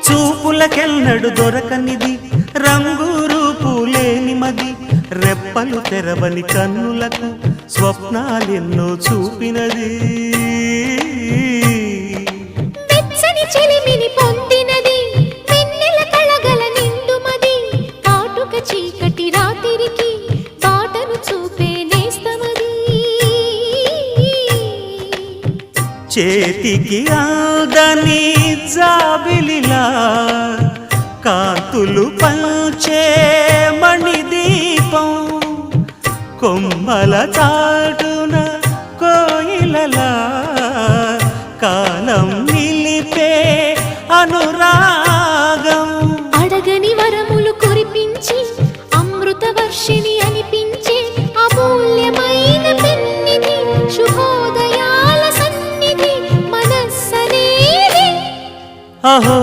చూపులకెన్నడు దొరకనిది రంగు రూపు లేని మది రెప్పలు తెరవని కన్నులకు స్వప్నాలెన్నో చూపినది వెచ్చని చెలిమిని పొందినది వెన్నెల కళగల నిండుమది కాటుక చీకటి రాత్రికి బాటను చూపే నేస్తమది చేతికి ఆదని జాబిలిలా కాంతులు పంచే మణిదీపం కొమ్మల చాటున కోయిలలా కాలం నిలిపే అనురాగం అడగని వరములు కురిపించి అమృత వర్షిణి అనిపించే అమూల్యమైన పెన్నిధి శుభోదయాల సన్నిధి మనస్సనేది అహో